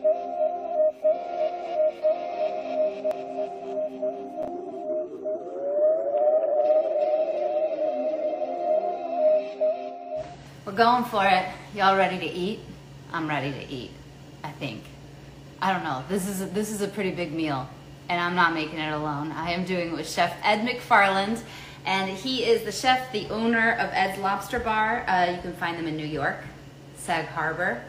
We're going for it. Y'all ready to eat? I'm ready to eat, I think. I don't know. This is a pretty big meal, and I'm not making it alone. I am doing it with Chef Ed McFarland, and he is the chef, the owner of Ed's Lobster Bar. You can find them in New York, Sag Harbor.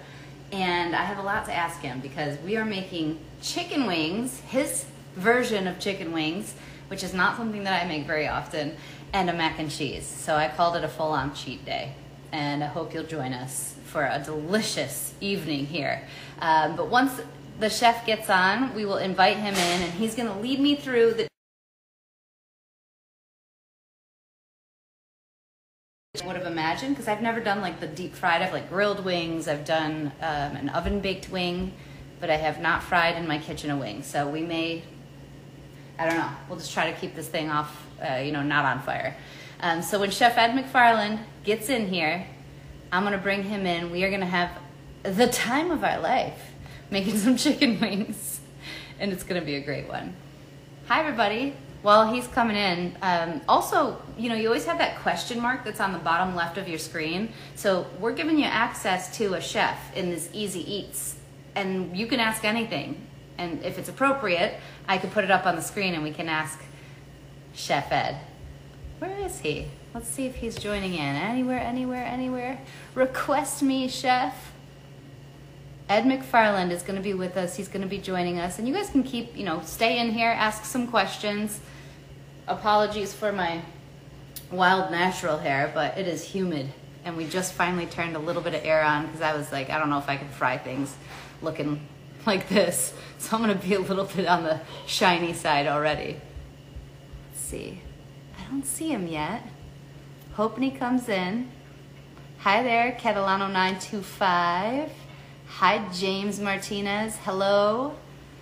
And I have a lot to ask him because we are making chicken wings, his version of chicken wings, which is not something that I make very often, and a mac and cheese. So I called it a full-on cheat day. And I hope you'll join us for a delicious evening here. But once the chef gets on, we will invite him in, and he's gonna lead me through the I would have imagined, because I've never done like the deep fried. I've like grilled wings, I've done an oven baked wing, but I have not fried in my kitchen a wing. So we may, I don't know, we'll just try to keep this thing off, not on fire. So when Chef Ed McFarland gets in here, I'm gonna bring him in. We are gonna have the time of our life making some chicken wings, and it's gonna be a great one. Hi everybody. While he's coming in, also, you always have that question mark that's on the bottom left of your screen. So we're giving you access to a chef in this Easy Eats, and you can ask anything. And if it's appropriate, I could put it up on the screen and we can ask Chef Ed. Where is he? Let's see if he's joining in. Anywhere, anywhere, anywhere. Request me, chef. Ed McFarland is going to be with us. He's going to be joining us. And you guys can keep, stay in here, ask some questions. Apologies for my wild natural hair, but it is humid. And we just finally turned a little bit of air on because I was like, I don't know if I can fry things looking like this. So I'm going to be a little bit on the shiny side already. Let's see. I don't see him yet. Hoping he comes in. Hi there, Catalano925. Hi, James Martinez. Hello.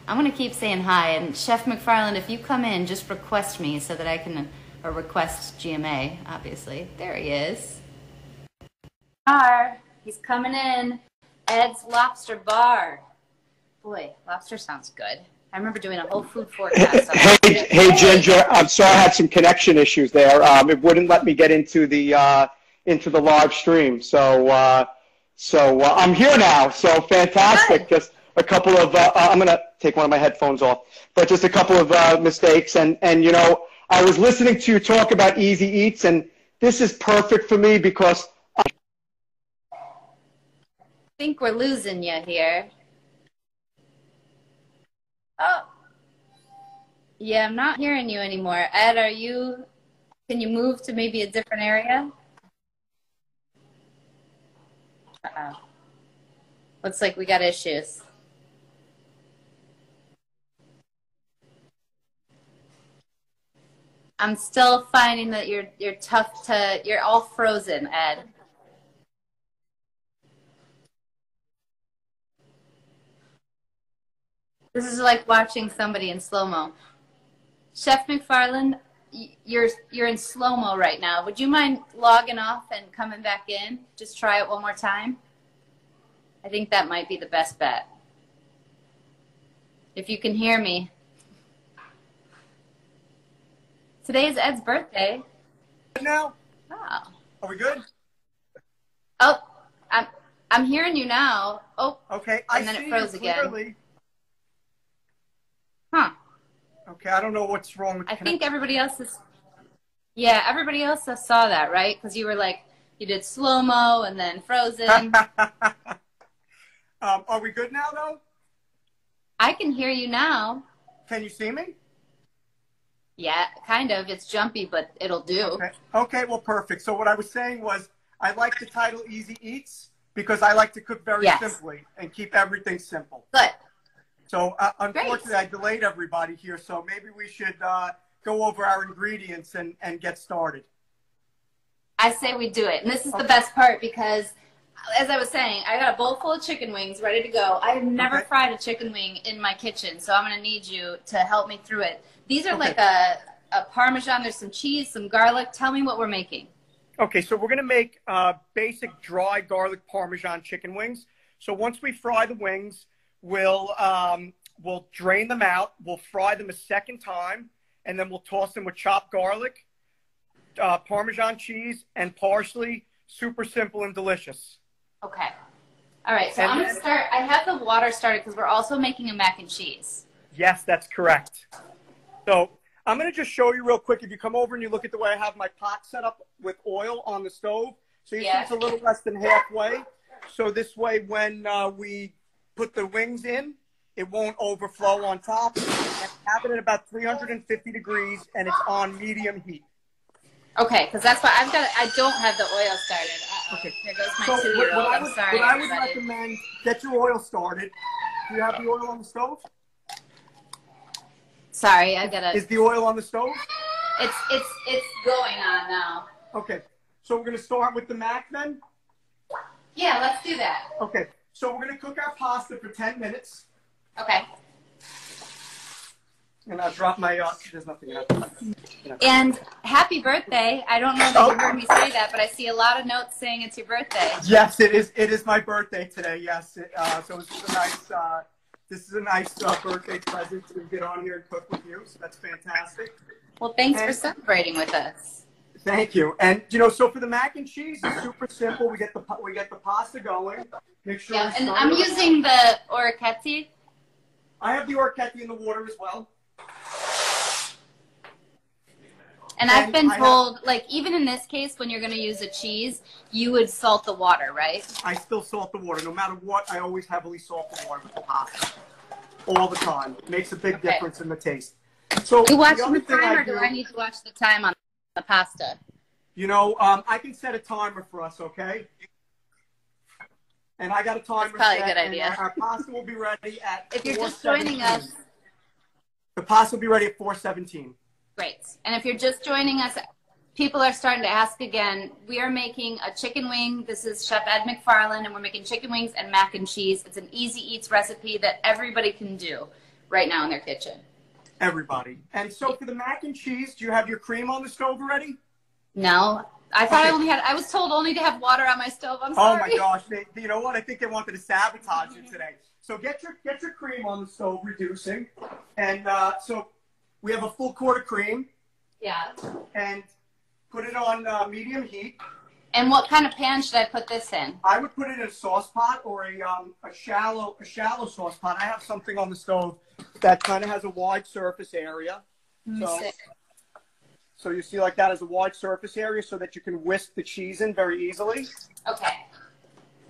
I'm gonna keep saying hi. And Chef McFarland, if you come in, just request me so that I can, or request GMA, obviously. There he is. He's coming in. Ed's Lobster Bar. Boy, lobster sounds good. I remember doing a whole food forecast. Hey, Ginger. I'm sorry I had some connection issues there. It wouldn't let me get into the live stream. So I'm here now. So fantastic. Just a couple of I'm gonna take one of my headphones off, but just a couple of mistakes. And I was listening to you talk about Easy Eats, and this is perfect for me because I think we're losing you here. Oh, yeah, I'm not hearing you anymore. Ed, can you move to maybe a different area? Uh-oh. Looks like we got issues. I'm still finding that you're all frozen, Ed. This is like watching somebody in slow-mo. Chef McFarland, you're in slow-mo right now. Would you mind logging off and coming back in? Just try it one more time. I think that might be the best bet. If you can hear me. Today is Ed's birthday. Now? Oh. Are we good? Oh, I'm hearing you now. Oh, okay. And then it froze again. Huh. Okay, I don't know what's wrong with the connection. I think everybody else is... Yeah, everybody else saw that, right? Because you were like, you did slow-mo and then frozen. Are we good now, though? I can hear you now. Can you see me? Yeah, kind of. It's jumpy, but it'll do. Okay, well, perfect. So what I was saying was I like the title Easy Eats because I like to cook very simply and keep everything simple. Good. So unfortunately, I delayed everybody here, so maybe we should go over our ingredients and get started. I say we do it. And this is the best part because, as I was saying, I got a bowl full of chicken wings ready to go. I have never fried a chicken wing in my kitchen, so I'm going to need you to help me through it. These are like a Parmesan. There's some cheese, some garlic. Tell me what we're making. Okay, so we're going to make basic dry garlic Parmesan chicken wings. So once we fry the wings, we'll drain them out. We'll fry them a second time, and then we'll toss them with chopped garlic, Parmesan cheese, and parsley. Super simple and delicious. Okay. All right. So I'm going to start. I have the water started because we're also making a mac and cheese. Yes, that's correct. So I'm going to just show you real quick. If you come over and you look at the way I have my pot set up with oil on the stove, so you see it's a little less than halfway. So this way, when we put the wings in, it won't overflow on top. And have it at about 350 degrees, and it's on medium heat. Okay, because that's why I don't have the oil started. Okay. There goes my 2-year-old. I'm sorry, what I would recommend, get your oil started. Do you have the oil on the stove? Sorry, I gotta. Is the oil on the stove? It's going on now. Okay, so we're gonna start with the mac then. Yeah, let's do that. Okay, so we're gonna cook our pasta for 10 minutes. Okay. And I'll drop my, there's nothing else. And happy birthday. I don't know that you heard me say that, but I see a lot of notes saying it's your birthday. Yes, it is. It is my birthday today, yes. So this is a nice birthday present to get on here and cook with you. So that's fantastic. Well, thanks for celebrating with us. Thank you. And, you know, so for the mac and cheese, it's super simple. We get the pasta going. Make sure. Yeah, and I'm using the orecchiette. I have the orecchiette in the water as well. And I've been told, like, even in this case, when you're going to use a cheese, you would salt the water, right? I still salt the water. No matter what, I always heavily salt the water with the pasta. All the time. It makes a big difference in the taste. So, you watching the time, or do I need to watch the time on the pasta? You know, I can set a timer for us, okay? And I got a timer. That's probably a good idea. Our pasta will be ready at If you're just joining us. The pasta will be ready at 4:17. Great. And if you're just joining us, people are starting to ask again. We are making a chicken wing. This is Chef Ed McFarland, and we're making chicken wings and mac and cheese. It's an easy eats recipe that everybody can do right now in their kitchen. Everybody. And so for the mac and cheese, do you have your cream on the stove already? No. I thought I was told only to have water on my stove. I'm sorry. Oh my gosh. You know what? I think they wanted to sabotage you today. So get your cream on the stove, reducing. And so we have a full quart of cream. Yeah. And put it on medium heat. And what kind of pan should I put this in? I would put it in a sauce pot or a shallow sauce pot. I have something on the stove that kind of has a wide surface area. So you see like that as a wide surface area so that you can whisk the cheese in very easily. Okay.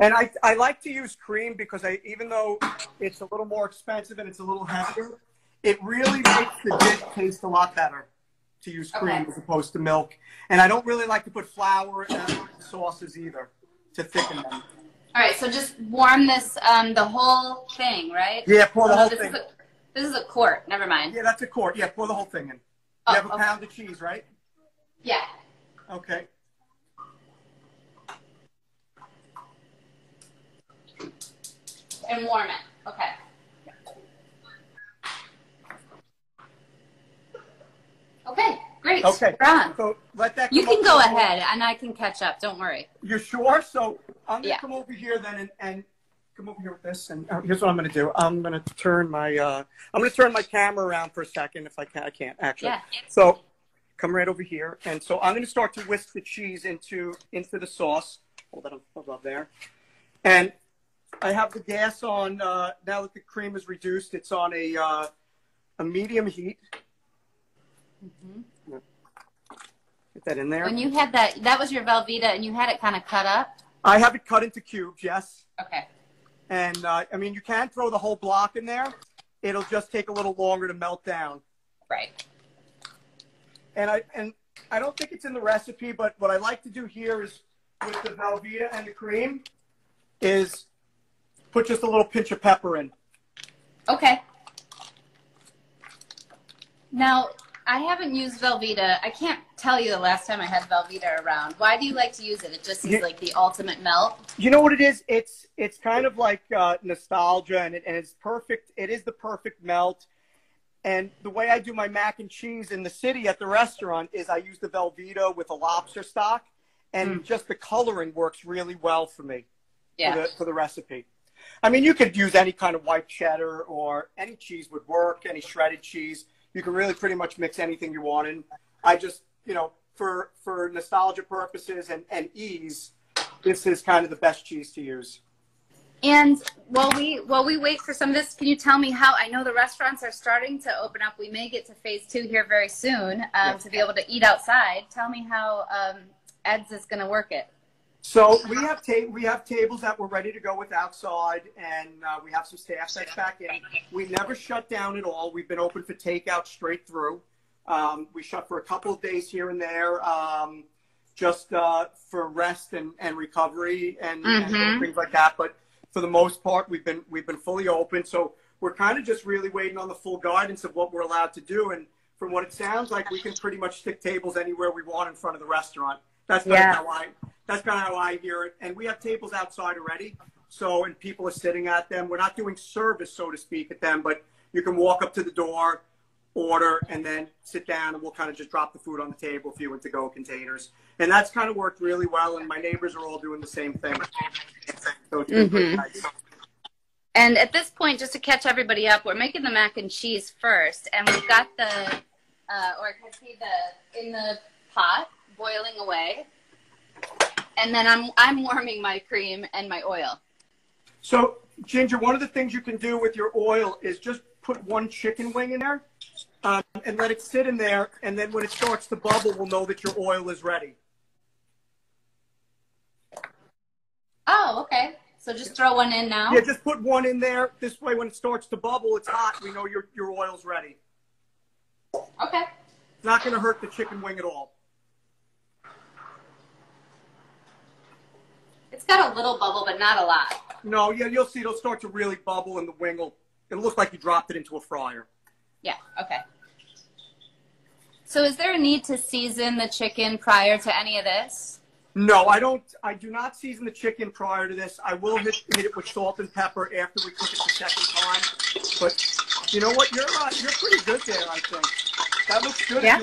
And I like to use cream because even though it's a little more expensive and it's a little heavier, it really makes the dish taste a lot better to use cream as opposed to milk. And I don't really like to put flour and sauces either to thicken them. All right, so just warm this, the whole thing, right? Yeah, pour the whole thing. This is a quart. Never mind. Yeah, that's a quart. Yeah, pour the whole thing in. You have a pound of cheese, right? Yeah. Okay. And warm it. Okay. Okay, great. Okay. We're on. So let that you can go ahead, and I can catch up. Don't worry. You're sure? So I'm going to come over here then and come over here with this. And here's what I'm going to do. I'm going to turn my camera around for a second if I can. I can't actually. Yeah. So come right over here. And so I'm going to start to whisk the cheese into the sauce. Hold that above there. And I have the gas on, now that the cream is reduced, it's on a medium heat. Mm-hmm. Get that in there. When you had that was your Velveeta, and you had it kind of cut up? I have it cut into cubes, yes. Okay. And, I mean, you can throw the whole block in there. It'll just take a little longer to melt down. Right. And I don't think it's in the recipe, but what I like to do here is, with the Velveeta and the cream, is put just a little pinch of pepper in. Okay. Now, I haven't used Velveeta. I can't tell you the last time I had Velveeta around. Why do you like to use it? It just is like the ultimate melt. You know what it is? It's kind of like nostalgia, and it's perfect. It is the perfect melt. And the way I do my mac and cheese in the city at the restaurant is I use the Velveeta with a lobster stock, and just the coloring works really well for me for the recipe. I mean, you could use any kind of white cheddar or any cheese would work, any shredded cheese. You can really pretty much mix anything you want in. I just, you know, for nostalgia purposes and ease, this is kind of the best cheese to use. And while we wait for some of this, can you tell me how, I know the restaurants are starting to open up. We may get to phase 2 here very soon to be able to eat outside. Tell me how Ed's is going to work it. So we have tables that we're ready to go with outside, and we have some staff that's back in. We never shut down at all. We've been open for takeout straight through. We shut for a couple of days here and there, just for rest and recovery and things like that. But for the most part, we've been fully open. So we're kind of just really waiting on the full guidance of what we're allowed to do. And from what it sounds like, we can pretty much stick tables anywhere we want in front of the restaurant. That's kind of how I hear it. And we have tables outside already. So, and people are sitting at them. We're not doing service, so to speak, at them, but you can walk up to the door, order, and then sit down, and we'll kind of just drop the food on the table, few and to-go containers. And that's kind of worked really well, and my neighbors are all doing the same thing. So it's been pretty nice. And at this point, just to catch everybody up, we're making the mac and cheese first, and we've got the, or can I see in the pot, boiling away. And then I'm warming my cream and my oil. So, Ginger, one of the things you can do with your oil is just put one chicken wing in there and let it sit in there. And then when it starts to bubble, we'll know that your oil is ready. Oh, okay. So just throw one in now? Yeah, just put one in there. This way, when it starts to bubble, it's hot. We know your oil's ready. Okay. It's not going to hurt the chicken wing at all. It's got a little bubble, but not a lot. No, yeah, you'll see it'll start to really bubble, and the wing it'll look like you dropped it into a fryer. Yeah, okay. So is there a need to season the chicken prior to any of this? No, I don't. I do not season the chicken prior to this. I will hit it with salt and pepper after we cook it the second time. But you know what? You're pretty good there, I think. That looks good. Yeah.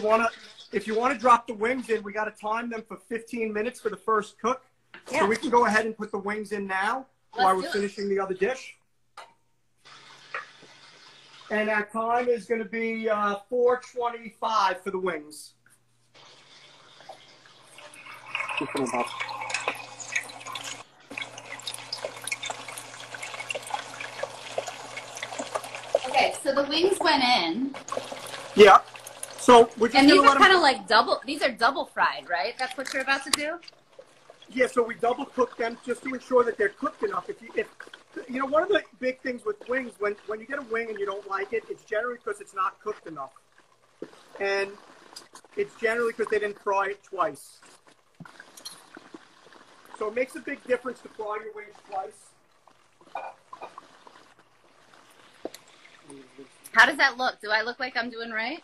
If you want to drop the wings in, we got to time them for 15 minutes for the first cook. Yeah. So we can go ahead and put the wings in now while we're finishing the other dish. And our time is going to be 4:25 for the wings. Okay, so the wings went in. Yeah. So we're just and these are kind of like these are double fried, right? That's what you're about to do? Yeah, so we double cook them just to ensure that they're cooked enough. If you know, one of the big things with wings, when you get a wing and you don't like it, it's generally because it's not cooked enough. And it's generally because they didn't fry it twice. So it makes a big difference to fry your wings twice. How does that look? Do I look like I'm doing right?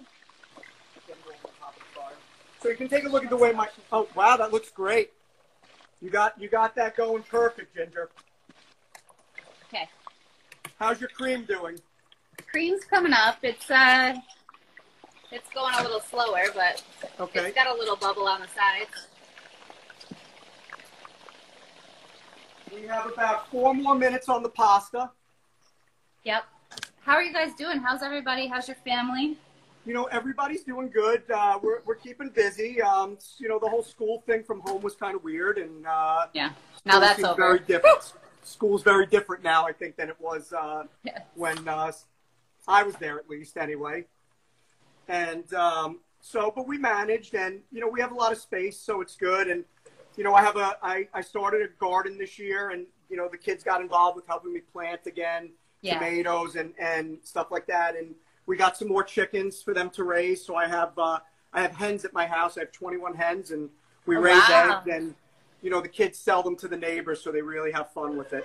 So you can take a look at the way oh wow, that looks great. You got that going perfect, Ginger. Okay. How's your cream doing? Cream's coming up. It's going a little slower, but okay. It's got a little bubble on the sides. We have about 4 more minutes on the pasta. Yep. How are you guys doing? How's everybody? How's your family? You know, everybody's doing good. We're keeping busy. You know, the whole school thing from home was kind of weird, and yeah, now that's over. Very different. School's very different now, I think, than it was when I was there, at least, anyway. And but we managed, and you know, we have a lot of space, so it's good. And you know, I started a garden this year, and you know, the kids got involved with helping me plant again, tomatoes and stuff like that, and we got some more chickens for them to raise. So I have hens at my house. I have 21 hens, and we raise eggs. And you know, the kids sell them to the neighbors, so they really have fun with it.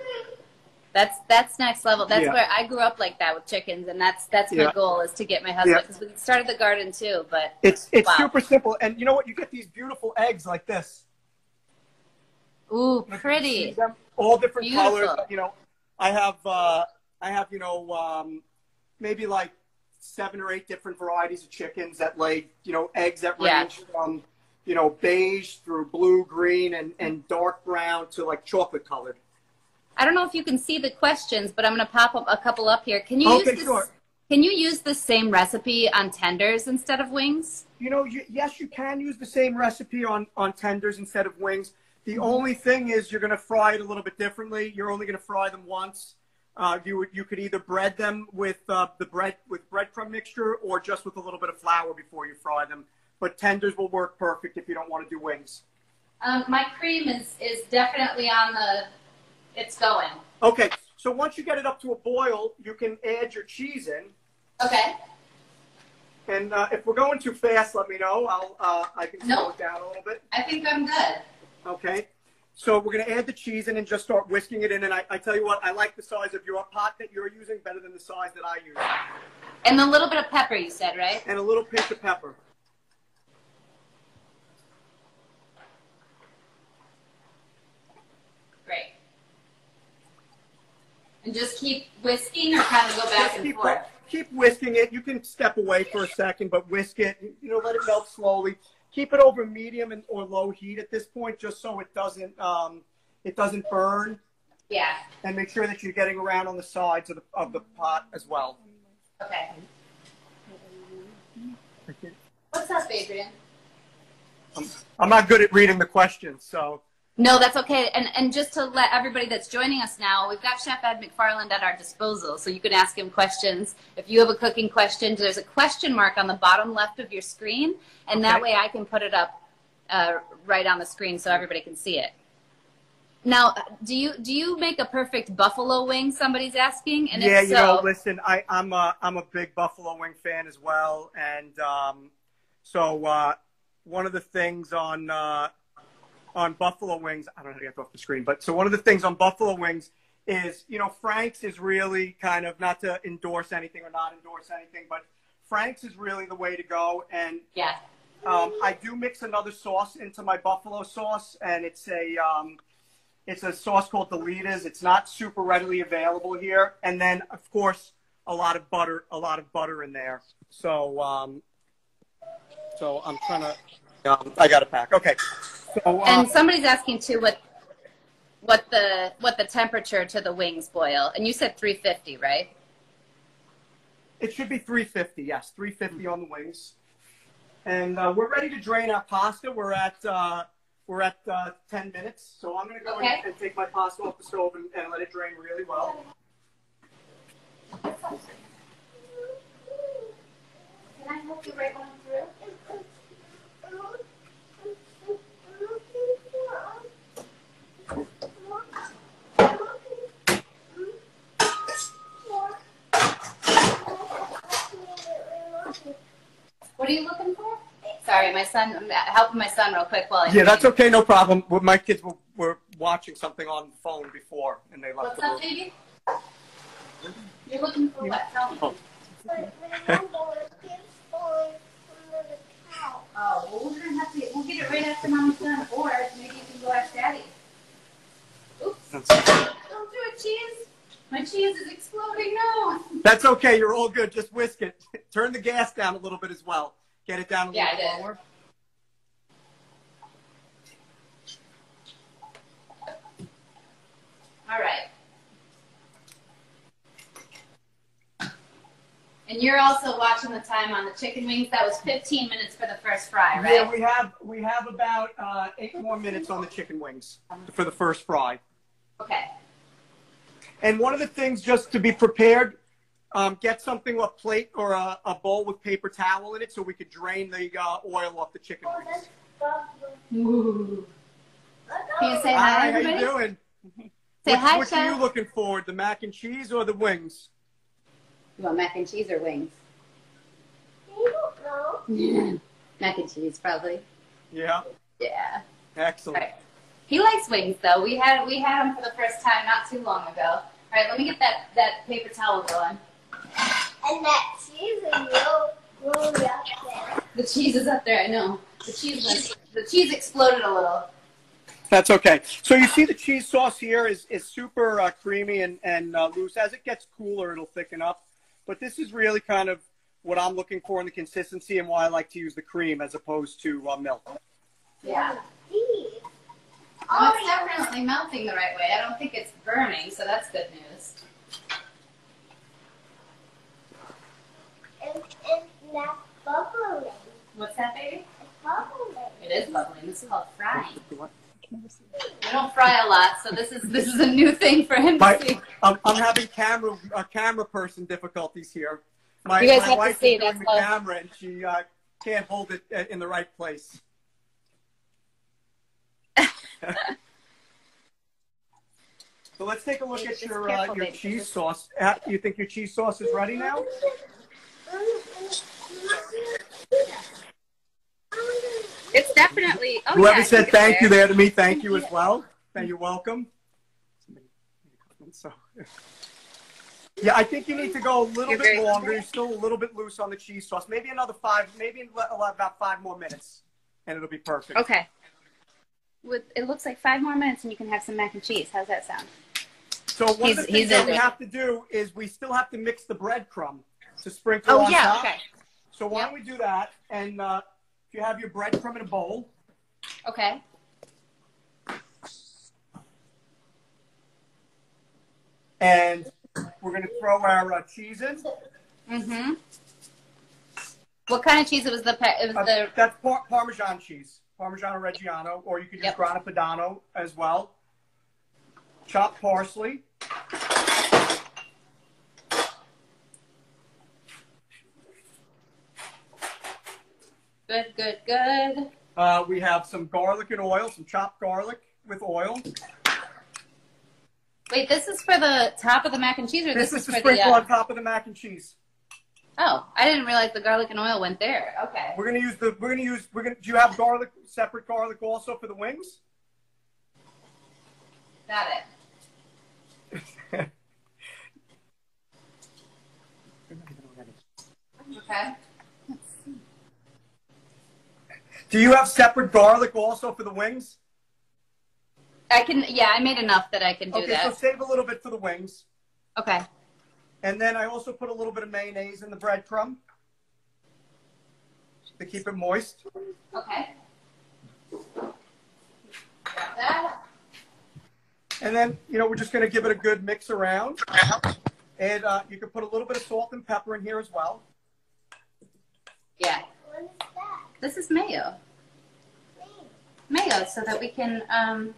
That's next level. That's where I grew up like that with chickens, and that's my goal is to get my husband, because we started the garden too. But it's super simple, and you know what? You get these beautiful eggs like this. Ooh, pretty. All different colors. You know, I have you know maybe like 7 or 8 different varieties of chickens that lay, you know, eggs that range from, you know, beige through blue, green, and dark brown to like chocolate colored. I don't know if you can see the questions, but I'm going to pop up a couple up here. Can you use this? Sure. Can you use the same recipe on tenders instead of wings? You know, yes, you can use the same recipe on tenders instead of wings. The only thing is you're going to fry it a little bit differently. You're only going to fry them once. You could either bread them with breadcrumb mixture or just with a little bit of flour before you fry them. But tenders will work perfect if you don't want to do wings. My cream is definitely on the. It's going. Okay, so once you get it up to a boil, you can add your cheese in. Okay. And if we're going too fast, let me know. I can slow it down a little bit. I think I'm good. Okay. So we're going to add the cheese in and just start whisking it in. And I tell you what, I like the size of your pot that you're using better than the size that I use. And a little bit of pepper, you said, right? And a little pinch of pepper. Great. And just keep whisking or kind of go back and forth? Keep whisking it. You can step away for a second, but whisk it. You know, let it melt slowly. Keep it over medium or low heat at this point, just so it doesn't burn. Yeah. And make sure that you're getting around on the sides of the pot as well. Okay. What's up, Adrian? I'm not good at reading the questions, so. No, that's okay. And just to let everybody that's joining us now, we've got Chef Ed McFarland at our disposal, so you can ask him questions. If you have a cooking question, there's a question mark on the bottom left of your screen, and that way I can put it up right on the screen so everybody can see it. Now, do you make a perfect buffalo wing? Somebody's asking, and yeah, if you so, know, listen, I'm a big buffalo wing fan as well, and so one of the things on buffalo wings, I don't know how to get off the screen, but so one of the things on buffalo wings is, you know, Frank's is really kind of, not to endorse anything or not endorse anything, but Frank's is really the way to go. And yeah, I do mix another sauce into my buffalo sauce, and it's a sauce called Delitas. It's not super readily available here. And then, of course, a lot of butter in there. So so I'm trying to, I got it back. Okay. So, and somebody's asking too what the temperature to the wings boil, and you said 350, right? It should be 350. Yes, 350 on the wings. And we're ready to drain our pasta. We're at 10 minutes, so I'm going to go in and take my pasta off the stove and let it drain really well. Can I help you right on through? What are you looking for? Sorry, my son. I'm helping my son real quick while I. Yeah, that's okay, no problem. My kids were watching something on the phone before, and they left. What's up, baby? You're looking for what? Tell me. Oh, well, we're gonna have to. We'll get it right after Mommy's done, or maybe you can go ask Daddy. Oops! Don't do it, cheese. My cheese is exploding now. That's okay. You're all good. Just whisk it. Turn the gas down a little bit as well. Get it down a little lower. All right. And you're also watching the time on the chicken wings. That was 15 minutes for the first fry, right? Yeah, we have about 8 more minutes on the chicken wings for the first fry. Okay. And one of the things, just to be prepared, get something, a plate or a bowl with paper towel in it so we could drain the oil off the chicken wings. Ooh. Can you say hi, everybody? How you doing? Say hi, Which are you looking for, the mac and cheese or the wings? You want mac and cheese or wings? I don't know. Mac and cheese, probably. Yeah. Yeah. Excellent. Right. He likes wings, though. We had him for the first time not too long ago. All right, let me get that paper towel going. And that cheese is really up there. The cheese is up there. I know. The cheese exploded a little. That's okay. So you see the cheese sauce here is super creamy and loose. As it gets cooler, it'll thicken up. But this is really kind of what I'm looking for in the consistency and why I like to use the cream as opposed to milk. Yeah. Well, it's definitely melting the right way. I don't think it's burning, so that's good news. It's not bubbling. What's that, baby? It's bubbling. It is bubbling. This is called frying. We don't fry a lot, so this is a new thing for him to see. I'm having camera person difficulties here. My You guys have to wife see, is doing that's the all. camera, and she can't hold it in the right place. So let's take a look at your cheese sauce. You think your cheese sauce is ready now? It's definitely. Oh, Whoever yeah, said thank you there to me, thank you as well. You're welcome. So, yeah, I think you need to go a little bit longer. You're still a little bit loose on the cheese sauce. Maybe another 5, maybe about 5 more minutes, and it'll be perfect. Okay. It looks like 5 more minutes, and you can have some mac and cheese. How's that sound? So one of the things that we have to do is we still have to mix the breadcrumb to sprinkle on top. Okay. So why don't we do that? And if you have your breadcrumb in a bowl. Okay. And we're going to throw our cheese in. Mm-hmm. What kind of cheese? It was the that's Parmesan cheese, Parmigiano Reggiano, or you could use Grana Padano as well. Chopped parsley. Good, good, good. We have some garlic and oil, some chopped garlic with oil. Wait, this is for the top of the mac and cheese, or This is is the for sprinkle the? on top of the mac and cheese. Oh, I didn't realize the garlic and oil went there. Okay. Do you have garlic, separate garlic also for the wings? Got it. Okay. Do you have separate garlic also for the wings? I can. Yeah, I made enough that I can do that. Okay, so save a little bit for the wings. Okay. And then I also put a little bit of mayonnaise in the breadcrumb to keep it moist. Okay. Got that. And then, we're just going to give it a good mix around. And you can put a little bit of salt and pepper in here as well. Yeah. What is that? This is mayo. Mayo, so that we can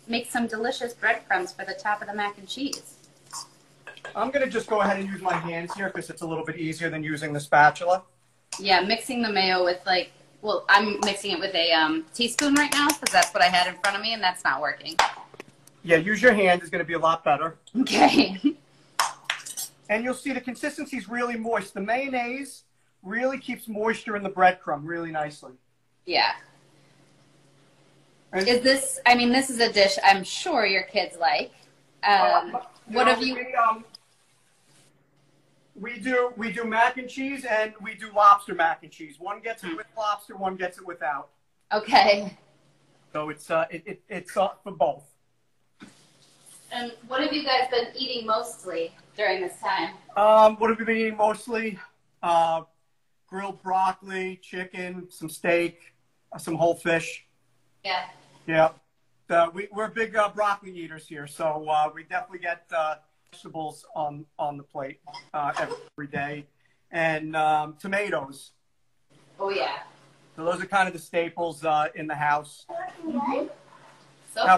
make some delicious breadcrumbs for the top of the mac and cheese. I'm going to just go ahead and use my hands here because it's a little bit easier than using the spatula. Yeah, mixing the mayo with I'm mixing it with a teaspoon right now because that's what I had in front of me and that's not working. Yeah, use your hand is going to be a lot better. Okay. And you'll see the consistency is really moist. The mayonnaise really keeps moisture in the breadcrumb really nicely. Yeah. And this is a dish I'm sure your kids like. What have you? We do mac and cheese and we do lobster mac and cheese. One gets it with lobster, one gets it without. Okay. So it's for both. And what have you guys been eating mostly during this time? What have we been eating mostly? Grilled broccoli, chicken, some steak, some whole fish. Yeah. Yeah. We're big broccoli eaters here, so we definitely get vegetables on the plate every day. And tomatoes. Oh, yeah. So those are kind of the staples in the house. So How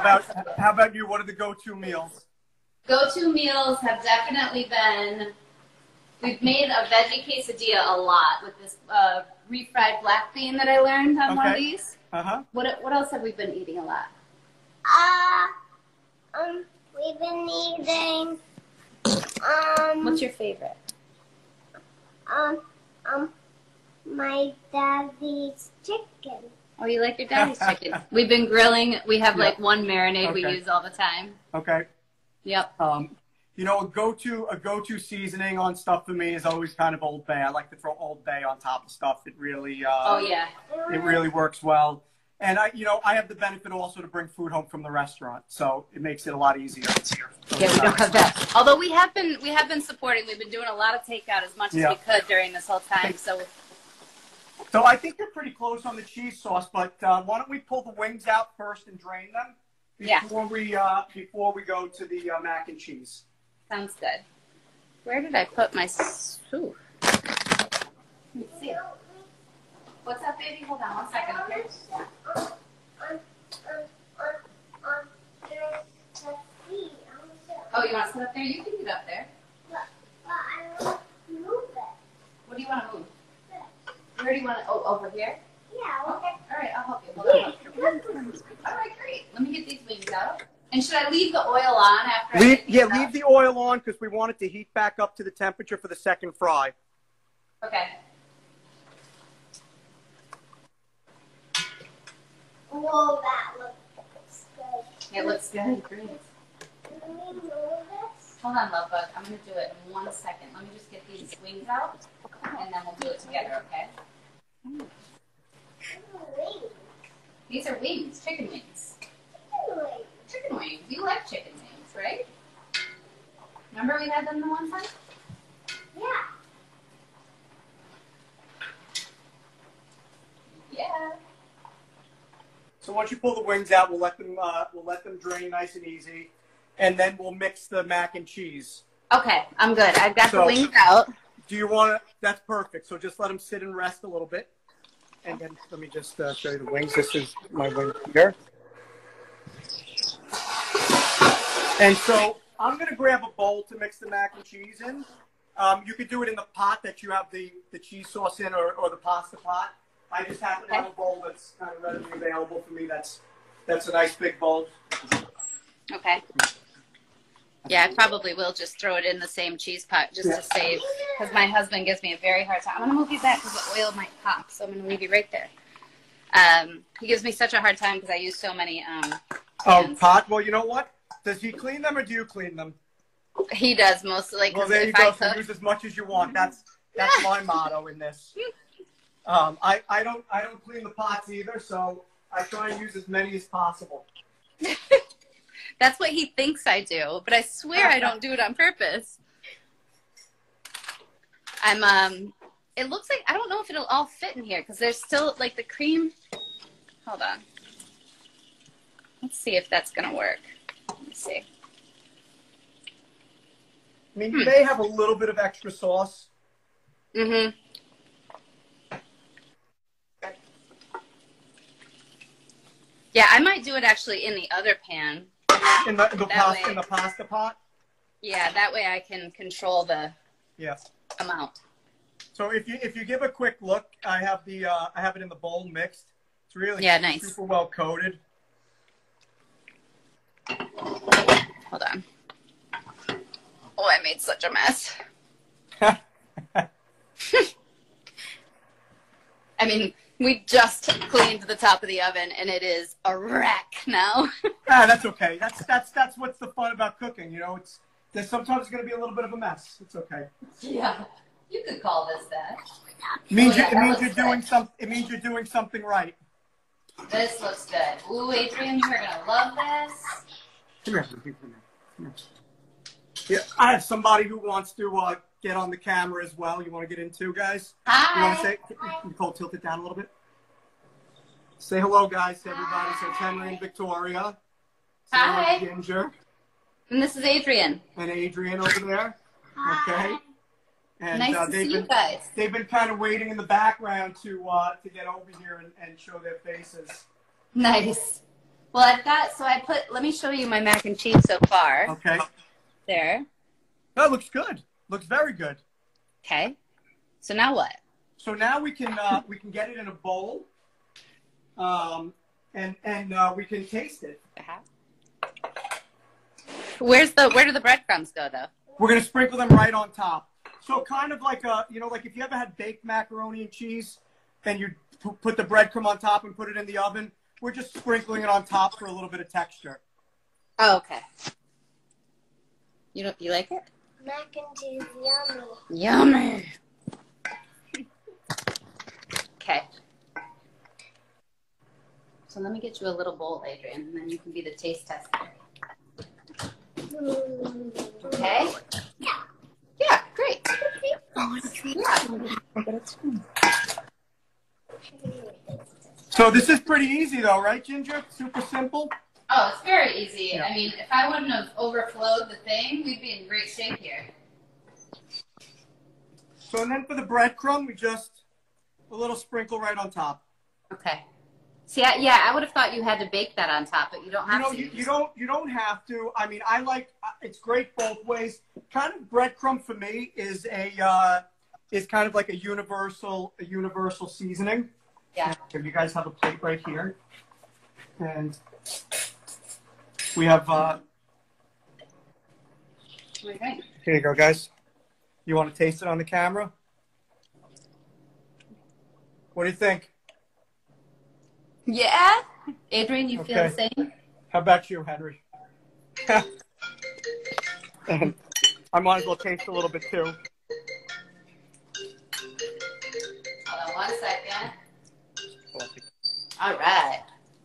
about you? What are the go-to meals? Go-to meals have definitely been, we've made a veggie quesadilla a lot with this refried black bean that I learned on one of these. Uh-huh. What else have we been eating a lot? We've been eating, What's your favorite? my daddy's chicken. Oh, you like your daddy's chicken. We've been grilling. We have like one marinade we Okay. use all the time. Okay. Yep. A go-to seasoning on stuff for me is always kind of Old Bay. I like to throw Old Bay on top of stuff. It really Oh, yeah. it really works well. And I have the benefit also to bring food home from the restaurant, so it makes it a lot easier. Yeah, we don't have that. Although we have been supporting. We've been doing a lot of takeout as much as we could during this whole time. So I think you're pretty close on the cheese sauce, but why don't we pull the wings out first and drain them, before we go to the mac and cheese. Sounds good. Where did I put my soup? Let's see. What's up, baby? Hold on 1 second, okay? Oh, you want to sit up there? You can get up there. I want to move it. What do you want to move? Where do you want to? Oh, over here? Yeah. Okay. All right, I'll help you. Hold on. All right, great. Let me get these wings out. And should I leave the oil on after I get these out? Leave the oil on because we want it to heat back up to the temperature for the second fry. Okay. Whoa, that looks good. It looks good. Great. Can we move this? Hold on, love bug. I'm going to do it in 1 second. Let me just get these wings out, and then we'll do it together, okay? Wings. These are wings, chicken wings. Wings. Chicken wings. You like chicken wings, right? Remember we had them the one time? Yeah. Yeah. So once you pull the wings out, we'll let them drain nice and easy, and then we'll mix the mac and cheese. Okay, I'm good. I've got the wings out. Do you want to? That's perfect. So just let them sit and rest a little bit, and then let me just show you the wings. This is my wing here. And so I'm going to grab a bowl to mix the mac and cheese in. You could do it in the pot that you have the cheese sauce in or the pasta pot. I just happen to have a bowl that's kind of readily available for me. That's a nice big bowl. Okay. Yeah, I probably will just throw it in the same cheese pot just to save, because my husband gives me a very hard time. I'm going to move you back because the oil might pop, so I'm going to leave you right there. He gives me such a hard time because I use so many pot? Well, you know what? Does he clean them or do you clean them? He does mostly. Well, there you go. So use as much as you want. That's my motto in this. I don't clean the pots either, so I try and use as many as possible. That's what he thinks I do, but I swear I don't do it on purpose. It looks like, I don't know if it'll all fit in here because there's still like the cream. Hold on. Let's see if that's going to work. Let me see. I mean, you may have a little bit of extra sauce. Mm-hmm. Yeah, I might do it actually in the other pan. In the pasta pot? Yeah, that way I can control the amount. So if you give a quick look, I have it in the bowl mixed. It's really nice. Super well coated. Hold on. Oh, I made such a mess. I mean, we just cleaned the top of the oven, and it is a wreck now. That's okay. That's what's the fun about cooking. You know, there's sometimes going to be a little bit of a mess. It's okay. Yeah, you could call this that. It means you're doing something right. This looks good. Ooh, Adrian, you are going to love this. Come here. Yeah, I have somebody who wants to get on the camera as well. You want to get in too, guys? Hi. You want to say, Nicole, tilt it down a little bit. Say hello, guys, to everybody. So it's Henry and Victoria. Say Hi. hello, Ginger. And this is Adrian. And Adrian over there. Okay. And, nice to see you guys. They've been kind of waiting in the background to get over here and show their faces. Nice. Well, let me show you my mac and cheese so far. Okay. There. That looks good. Looks very good. Okay. So now what? So now we can get it in a bowl, and we can taste it. Where do the breadcrumbs go though? We're gonna sprinkle them right on top. So kind of like like if you ever had baked macaroni and cheese, and you put the breadcrumb on top and put it in the oven. We're just sprinkling it on top for a little bit of texture. Oh, okay. You like it? Mac and cheese, yummy. Yummy. Okay. So let me get you a little bowl, Adrian, and then you can be the taste tester. Okay? Yeah, great. So this is pretty easy though, right, Ginger? Super simple? Oh, it's very easy. Yeah. I mean, if I wouldn't have overflowed the thing, we'd be in great shape here. So, and then for the breadcrumb, we just a little sprinkle right on top. Okay. See, I would have thought you had to bake that on top, but you don't have to. You don't have to. I mean, it's great both ways. Kind of breadcrumb for me is is kind of like a universal seasoning. Yeah. Here, you guys have a plate right here, and we have. What do you think? Here you go, guys. You want to taste it on the camera? What do you think? Yeah. Adrian, you feel the same? How about you, Henry? And I might as well taste a little bit too. Hold on 1 second. All right.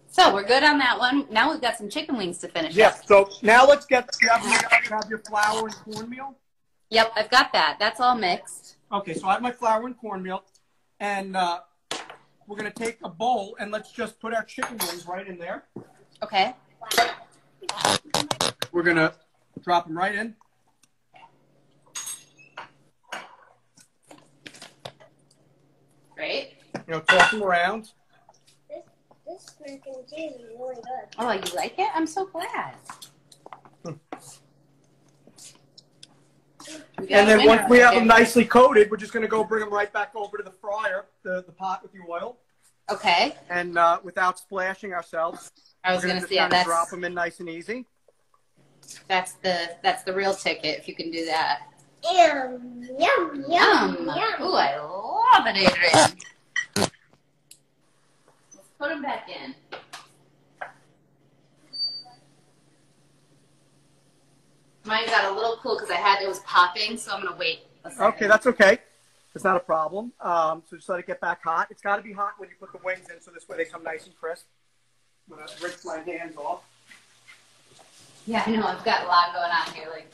So we're good on that one. Now we've got some chicken wings to finish Yeah, up. so now let's get, you have your flour and cornmeal? Yep, I've got that. That's all mixed. Okay, so I have my flour and cornmeal, and we're going to take a bowl, and let's just put our chicken wings right in there. Okay. We're going to drop them right in. Great. You know, toss them around. This mac and cheese is really good. Oh, you like it? I'm so glad. And then once we have them nicely coated, we're just going to go bring them right back over to the fryer, the pot with the oil. Okay. And without splashing ourselves, I was going to say that's drop them in nice and easy. That's the real ticket if you can do that. Yum, yum, yum, yum. Ooh, I love it, Adrian. Let's put them back in. Mine got a little cool because it was popping, so I'm going to wait a second. Okay, that's okay. It's not a problem. So just let it get back hot. It's got to be hot when you put the wings in, so this way they come nice and crisp. I'm going to rinse my hands off. Yeah, I know. I've got a lot going on here.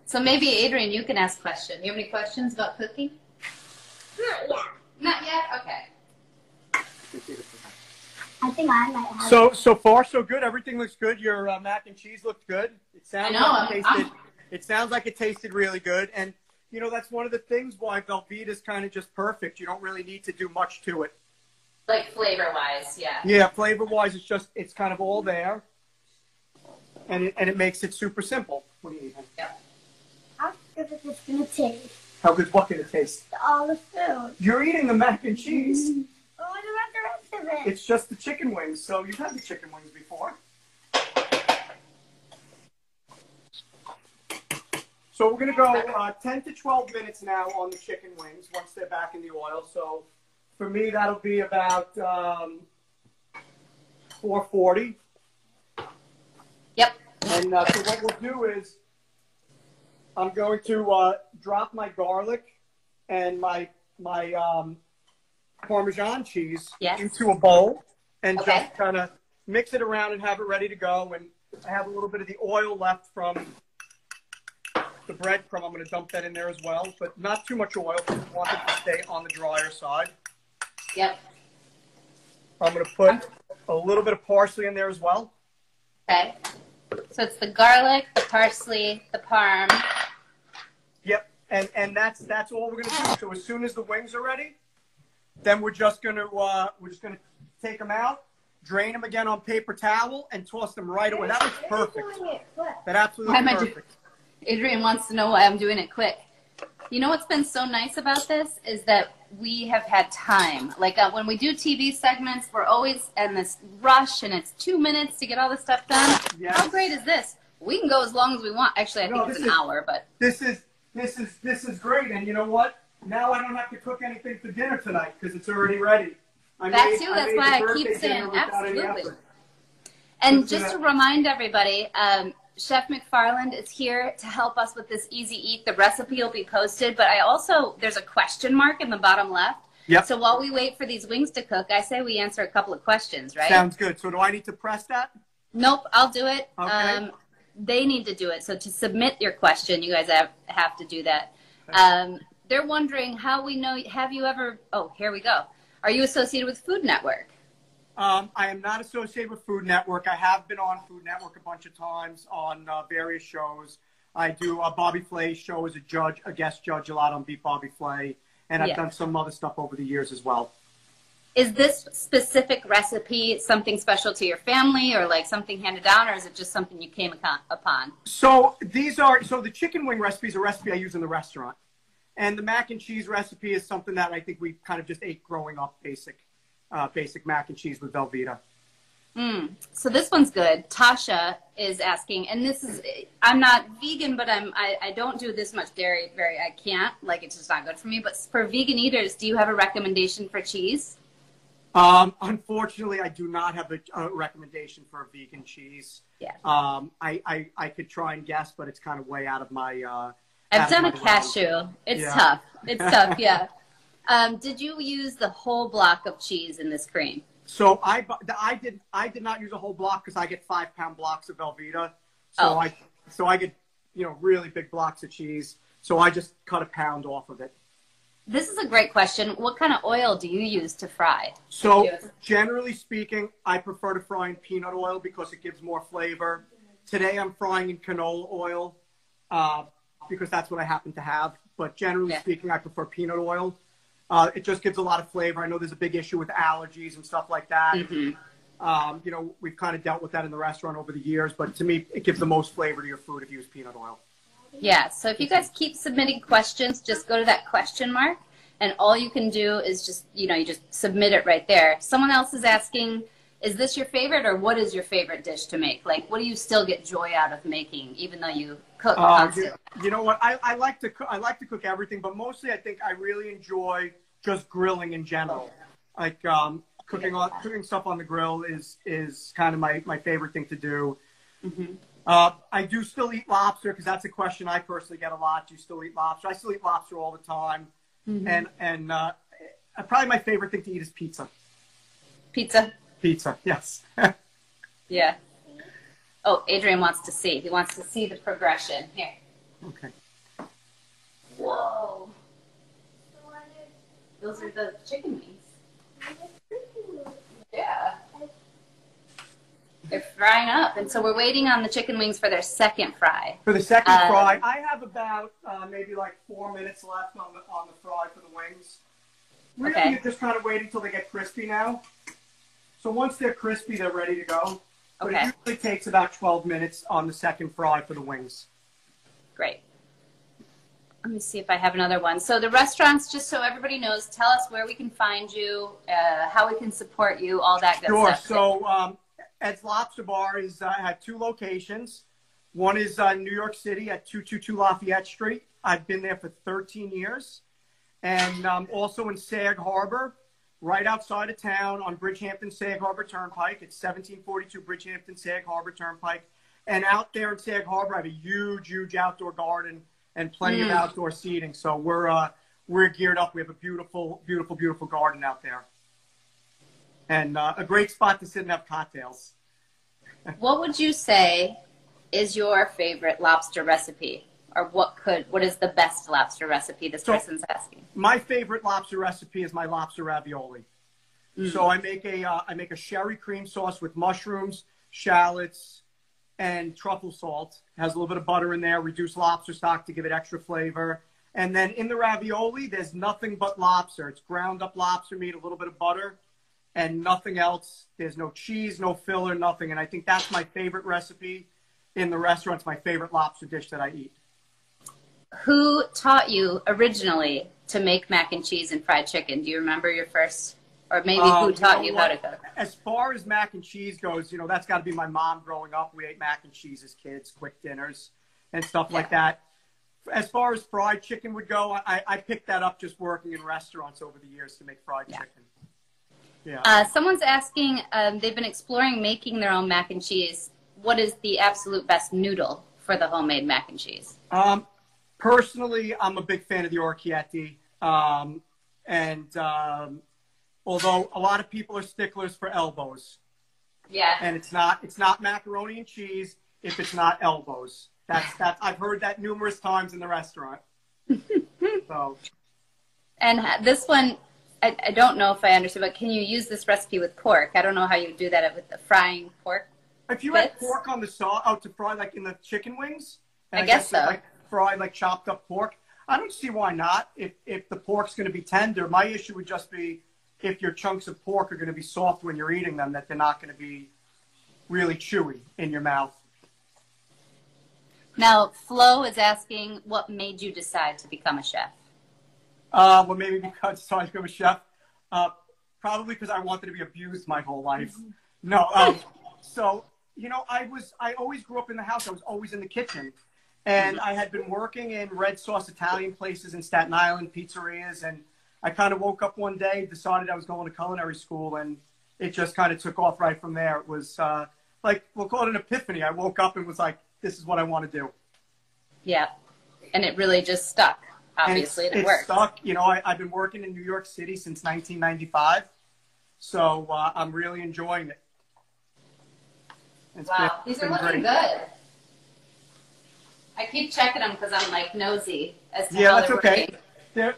So maybe, Adrian, you can ask questions. You have any questions about cooking? Not yet. Not yet? Okay. I think I might have. So far, so good. Everything looks good. Your mac and cheese looked good. It sounds it sounds like it tasted really good. And, you know, that's one of the things why Velveeta is kind of just perfect. You don't really need to do much to it. Like flavor-wise, yeah. Yeah, flavor-wise, it's kind of all there. And it makes it super simple. What do you eat? Yeah. How good is this going to taste? How good's what going to taste? All the food. You're eating the mac and cheese. Oh, what about the rest of it? It's just the chicken wings, so you've had the chicken wings before. So we're going to go 10 to 12 minutes now on the chicken wings once they're back in the oil. So for me, that'll be about 440. Yep. And so what we'll do is I'm going to drop my garlic and my Parmesan cheese into a bowl and just kind of mix it around and have it ready to go. And I have a little bit of the oil left from the breadcrumb. I'm going to dump that in there as well, but not too much oil because I want it to stay on the drier side. Yep. I'm going to put a little bit of parsley in there as well. Okay. So it's the garlic, the parsley, the parm. Yep. And that's all we're going to do. So as soon as the wings are ready, then we're just going to take them out, drain them again on paper towel, and toss them right away. That was perfect. That absolutely perfect. Adrian wants to know why I'm doing it quick. You know what's been so nice about this is that we have had time. Like when we do TV segments, we're always in this rush, and it's 2 minutes to get all this stuff done. Yes. How great is this? We can go as long as we want. Actually, I think it's an hour, but this is great. And you know what? Now I don't have to cook anything for dinner tonight because it's already ready. That's why I keep saying absolutely. And just to remind everybody, Chef McFarland is here to help us with this easy eat. The recipe will be posted, but there's a question mark in the bottom left. Yep. So while we wait for these wings to cook, I say we answer a couple of questions, right? Sounds good. So do I need to press that? Nope, I'll do it. Okay. They need to do it. So to submit your question, you guys have to do that. They're wondering how we know, have you ever, oh, here we go. Are you associated with Food Network? I am not associated with Food Network. I have been on Food Network a bunch of times on various shows. I do Bobby Flay's show as a guest judge a lot on Beat Bobby Flay, and I've done some other stuff over the years as well. Is this specific recipe something special to your family, or like something handed down, or is it just something you came upon? So the chicken wing recipe is a recipe I use in the restaurant, and the mac and cheese recipe is something that I think we kind of just ate growing up, basic mac and cheese with Velveeta. So this one's good. Tasha is asking, and this is, I'm not vegan, but I don't do this much dairy. I can't, like, it's just not good for me. But for vegan eaters, do you have a recommendation for cheese? Unfortunately, I do not have a recommendation for a vegan cheese. Yeah. I could try and guess, but it's kind of way out of my. I've done a cashew. It's tough. It's tough. Yeah. Did you use the whole block of cheese in this cream? So I did not use a whole block because I get 5-pound blocks of Velveeta. So I get really big blocks of cheese. So I just cut a pound off of it. This is a great question. What kind of oil do you use to fry? So generally speaking, I prefer to fry in peanut oil because it gives more flavor. Today I'm frying in canola oil because that's what I happen to have. But generally speaking, I prefer peanut oil. It just gives a lot of flavor. I know there's a big issue with allergies and stuff like that. We've kind of dealt with that in the restaurant over the years, but to me, it gives the most flavor to your food if you use peanut oil. Yeah, so if you guys keep submitting questions, just go to that question mark, and all you can do is just, you just submit it right there. Someone else is asking, is this your favorite, or what is your favorite dish to make? Like, what do you still get joy out of making, even though you cook constantly? You know what? I like to cook everything, but mostly I think I really enjoy just grilling in general. Like cooking stuff on the grill is kind of my favorite thing to do. I do still eat lobster because that's a question I personally get a lot. Do you still eat lobster? I still eat lobster all the time. And probably my favorite thing to eat is pizza. Pizza? Pizza, yes. Yeah. Oh, Adrian wants to see. He wants to see the progression. Here. Okay. Whoa. Those are the chicken wings. Yeah. They're frying up, and so we're waiting on the chicken wings for their second fry. For the second fry, I have about maybe like 4 minutes left on the fry for the wings. Really, you're just kind of waiting until they get crispy now. So once they're crispy, they're ready to go. But it usually takes about 12 minutes on the second fry for the wings. Great. Let me see if I have another one. So the restaurants, just so everybody knows, tell us where we can find you, how we can support you, all that good stuff. Sure. So Ed's Lobster Bar had 2 locations. One is in New York City at 222 Lafayette Street. I've been there for 13 years. And also in Sag Harbor, right outside of town on Bridgehampton-Sag Harbor Turnpike. It's 1742 Bridgehampton-Sag Harbor Turnpike. And out there in Sag Harbor, I have a huge, huge outdoor garden and plenty of outdoor seating. So we're geared up. We have a beautiful, beautiful, beautiful garden out there. And a great spot to sit and have cocktails. What would you say is your favorite lobster recipe? Or what is the best lobster recipe this person's asking? My favorite lobster recipe is my lobster ravioli. So I make a sherry cream sauce with mushrooms, shallots, and truffle salt. It has a little bit of butter in there, reduced lobster stock to give it extra flavor. And then in the ravioli, there's nothing but lobster. It's ground up lobster meat, a little bit of butter, and nothing else. There's no cheese, no filler, nothing. And I think that's my favorite recipe in the restaurant. It's my favorite lobster dish that I eat. Who taught you originally to make mac and cheese and fried chicken? Do you remember your first, or maybe who taught you how to cook? As far as mac and cheese goes, that's got to be my mom growing up. We ate mac and cheese as kids, quick dinners and stuff like that. As far as fried chicken would go, I picked that up just working in restaurants over the years to make fried chicken. Yeah. Someone's asking, they've been exploring making their own mac and cheese. What is the absolute best noodle for the homemade mac and cheese? Personally, I'm a big fan of the Orchietti. Although a lot of people are sticklers for elbows. Yeah. And it's not macaroni and cheese if it's not elbows. That's I've heard that numerous times in the restaurant. So. And this one, I don't know if I understood, but can you use this recipe with pork? I don't know how you do that with the frying pork. If you bits. had pork on the saw to fry like in the chicken wings, I guess so. Like fried like chopped up pork. I don't see why not. If the pork's going to be tender, my issue would just be if your chunks of pork are going to be soft when you're eating them, that they're not going to be really chewy in your mouth. Now, Flo is asking, what made you decide to become a chef? Well, maybe because I decided to become a chef. Probably because I wanted to be abused my whole life. No. So, you know, I always grew up in the house. I was always in the kitchen. And I had been working in red sauce Italian places in Staten Island, pizzerias. And I kind of woke up one day, decided I was going to culinary school, and it just kind of took off right from there. It was like, we'll call it an epiphany. I woke up and was like, this is what I want to do. Yeah. And it really just stuck. Obviously, it worked. It stuck. You know, I've been working in New York City since 1995. So I'm really enjoying it. Wow. These are looking good. I keep checking them because I'm like nosy as to how they're working. They're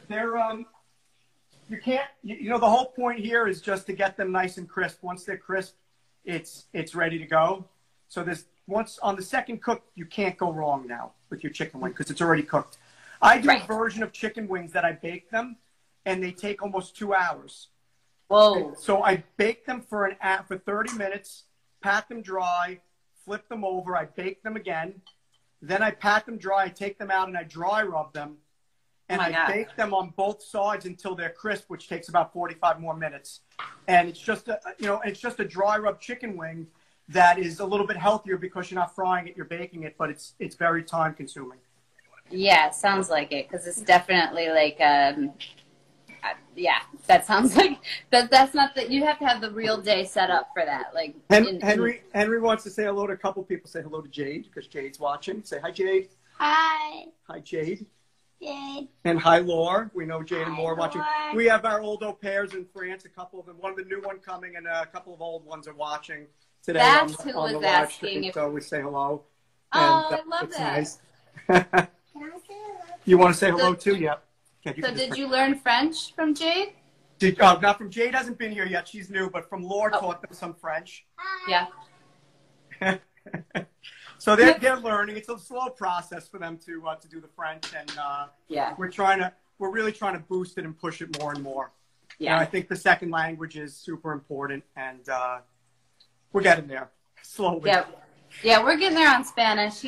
you can't, you know, the whole point here is just to get them nice and crisp. Once they're crisp, it's ready to go. So once on the second cook, you can't go wrong now with your chicken wing because it's already cooked. I do a version of chicken wings that I bake them, and they take almost 2 hours. Whoa. So I bake them for 30 minutes, pat them dry, flip them over, I bake them again. Then I pat them dry, I take them out, and I dry rub them. And I bake them on both sides until they're crisp, which takes about 45 more minutes. And it's just a dry rub chicken wing that is a little bit healthier because you're not frying it, you're baking it, but it's very time consuming. Yeah, it sounds like it, because it's definitely like, yeah, that sounds like, that's not that, you have to have the real day set up for that. Like Henry wants to say hello to a couple people. Say hello to Jade, because Jade's watching. Say hi, Jade. Hi. Hi, Jade. Jade. And hi, Laura. We know Jade and Laura Laura. watching. We have our old au pairs in France, a couple of them. One of the new one coming, and a couple of old ones are watching today. That's on who the was live asking stream, so we say hello. Oh, And, I love it's that. Nice. Can I say hello? You want to say hello too? Yep. So did you learn French from Jade? Not from Jade. Hasn't been here yet. She's new, but from Laura taught them some French. Yeah. So they're learning. It's a slow process for them to do the French, and we're really trying to boost it and push it more and more. Yeah. You know, I think the second language is super important, and we're getting there slowly. Yeah. Yeah, we're getting there on Spanish.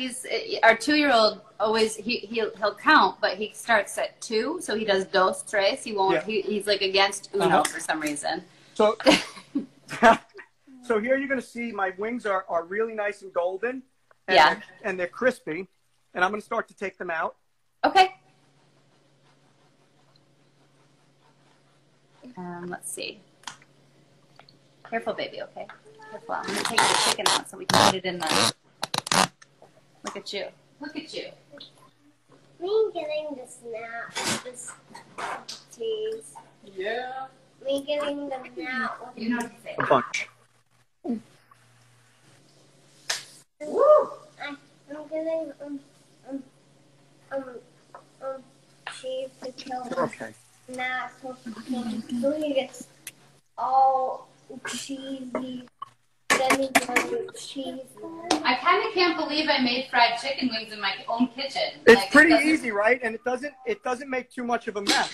Our 2-year-old always he'll count, but he starts at 2, so he does dos, tres. He won't. Yeah. He's like against uno for some reason. So, so here you're going to see my wings are really nice and golden. And they're crispy, and I'm going to start to take them out. Okay. Let's see. Careful, baby. Okay. Careful. I'm going to take the chicken out so we can put it in the. Look at you. Look at you. Me getting the snap, this cheese. Yeah. Me getting them now. You know what to say. A bunch. Woo! I'm getting cheese to kill them. Okay. Now so he gets all cheesy. Then he goes cheese. I kind of can't believe I made fried chicken wings in my own kitchen. It's pretty easy, right? And it doesn't make too much of a mess.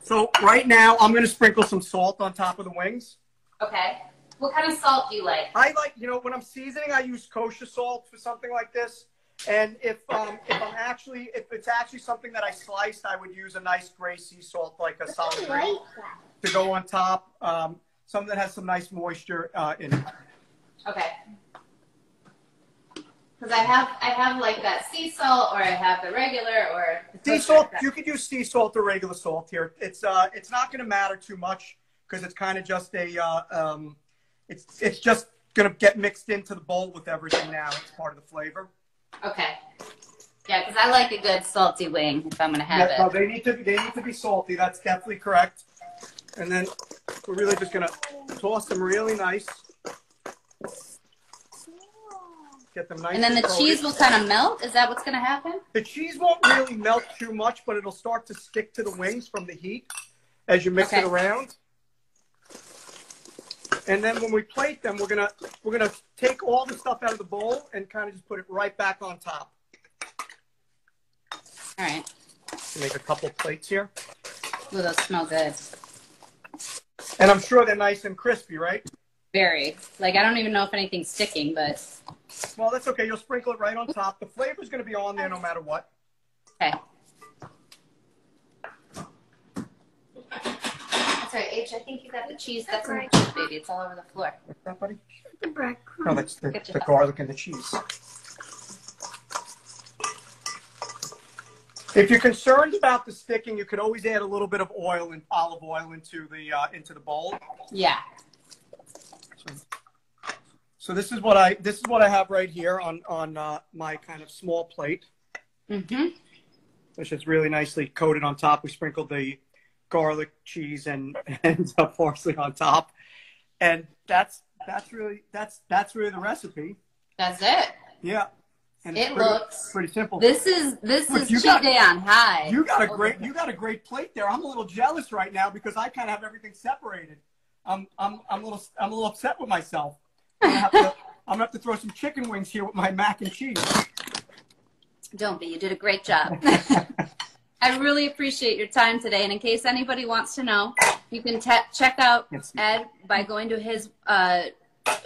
So right now, I'm going to sprinkle some salt on top of the wings. Okay. What kind of salt do you like? I like, when I'm seasoning, I use kosher salt for something like this. And if it's actually something that I sliced, I would use a nice gray sea salt, like a solid green, to go on top. Something that has some nice moisture in it. Okay. Because I have like that sea salt, or I have the regular, or sea salt. You could use sea salt or regular salt here. It's not going to matter too much because it's kind of just it's just going to get mixed into the bowl with everything now. It's part of the flavor. Okay. Yeah, because I like a good salty wing if I'm going to have it. No, they need to be salty. That's definitely correct. And then we're really just going to toss them really nice. Get them nice. And then the coated. cheese will kind of melt? Is that what's going to happen? The cheese won't really melt too much, but it'll start to stick to the wings from the heat as you mix it around. And then when we plate them, we're gonna take all the stuff out of the bowl and kind of just put it right back on top. All right. Make a couple plates here. Ooh, those smell good. And I'm sure they're nice and crispy, right? Very. Like, I don't even know if anything's sticking, but... Well, that's okay. You'll sprinkle it right on top. The flavor's going to be on there no matter what. Okay. That's right, H. I think you got the cheese. That's in the cheese, baby. It's all over the floor. What's that, buddy? The breadcrumbs. No, that's the garlic and the cheese. If you're concerned about the sticking, you could always add a little bit of oil and olive oil into the bowl. Yeah. So this is what I have right here on my kind of small plate. Mm-hmm. Which is really nicely coated on top. We sprinkled the garlic, cheese, and parsley on top, and that's really the recipe. That's it. Yeah. And it looks pretty simple. This is cheat day on high. You got a great plate there. I'm a little jealous right now because I kind of have everything separated. I'm a little upset with myself. I'm gonna have to throw some chicken wings here with my mac and cheese. Don't be. You did a great job. I really appreciate your time today. And in case anybody wants to know, you can check out Ed by going to his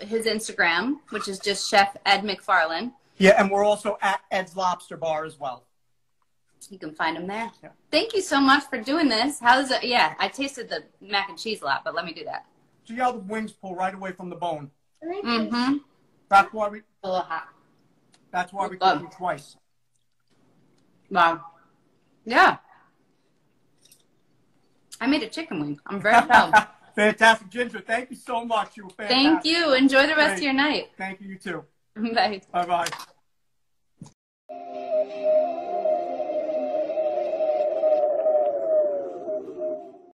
Instagram, which is just Chef Ed McFarland. Yeah, and we're also at Ed's Lobster Bar as well. You can find him there. Yeah. Thank you so much for doing this. How's it? Yeah, I tasted the mac and cheese a lot, but let me do that. See how the wings pull right away from the bone. Mm-hmm. That's why we. A little hot. That's why we cook them twice. Wow. Yeah. I made a chicken wing. I'm very proud. Fantastic, Ginger. Thank you so much. You were fantastic. Thank you. Enjoy the rest of your night. Thank you. You too. Bye. Bye-bye.